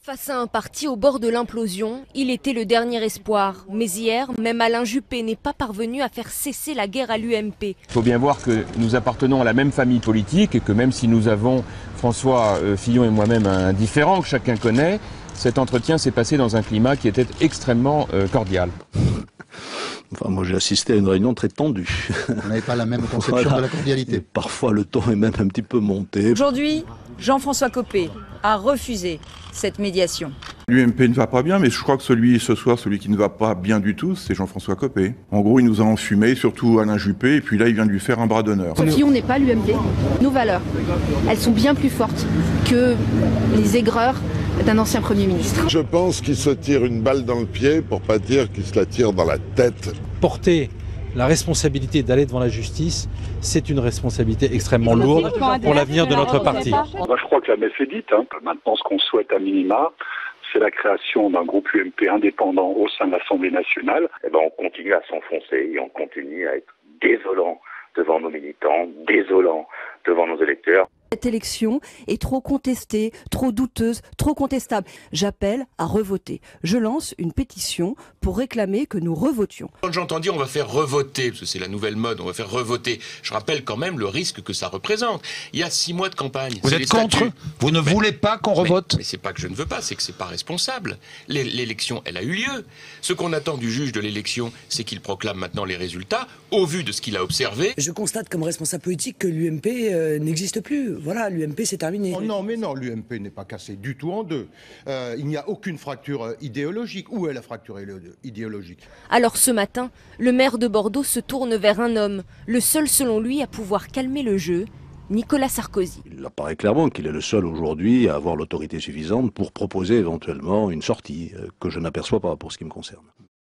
Face à un parti au bord de l'implosion, il était le dernier espoir. Mais hier, même Alain Juppé n'est pas parvenu à faire cesser la guerre à l'UMP. Il faut bien voir que nous appartenons à la même famille politique et que même si nous avons, François Fillon et moi-même, un différend que chacun connaît, cet entretien s'est passé dans un climat qui était extrêmement cordial. Enfin, moi j'ai assisté à une réunion très tendue. Vous n'avez pas la même conception de la cordialité. Parfois le ton est même un petit peu monté. Aujourd'hui, Jean-François Copé a refusé cette médiation. L'UMP ne va pas bien, mais je crois que celui qui ne va pas bien du tout, c'est Jean-François Copé. En gros, il nous a enfumé, surtout Alain Juppé, et puis là, il vient de lui faire un bras d'honneur. Fillon n'est pas l'UMP. Nos valeurs, elles sont bien plus fortes que les aigreurs d'un ancien Premier ministre. Je pense qu'il se tire une balle dans le pied, pour pas dire qu'il se la tire dans la tête. Porter la responsabilité d'aller devant la justice, c'est une responsabilité extrêmement lourde pour l'avenir de notre parti. Je crois que la messe est dite. Maintenant, ce qu'on souhaite à minima, c'est la création d'un groupe UMP indépendant au sein de l'Assemblée nationale. On continue à s'enfoncer et on continue à être désolant devant nos militants, désolant devant nos électeurs. Cette élection est trop contestée, trop douteuse, trop contestable. J'appelle à revoter. Je lance une pétition pour réclamer que nous revotions. Quand j'entends dire on va faire revoter, parce que c'est la nouvelle mode, on va faire revoter, je rappelle quand même le risque que ça représente. Il y a 6 mois de campagne. Vous êtes contre? Vous ne voulez pas qu'on revote? Mais c'est pas que je ne veux pas, c'est que c'est pas responsable. L'élection, elle a eu lieu. Ce qu'on attend du juge de l'élection, c'est qu'il proclame maintenant les résultats, au vu de ce qu'il a observé. Je constate comme responsable politique que l'UMP n'existe plus. Voilà, l'UMP c'est terminé. Oh non, mais non, l'UMP n'est pas cassé du tout en deux. Il n'y a aucune fracture idéologique. Où est la fracture idéologique? Alors ce matin, le maire de Bordeaux se tourne vers un homme, le seul selon lui à pouvoir calmer le jeu, Nicolas Sarkozy. Il apparaît clairement qu'il est le seul aujourd'hui à avoir l'autorité suffisante pour proposer éventuellement une sortie que je n'aperçois pas pour ce qui me concerne.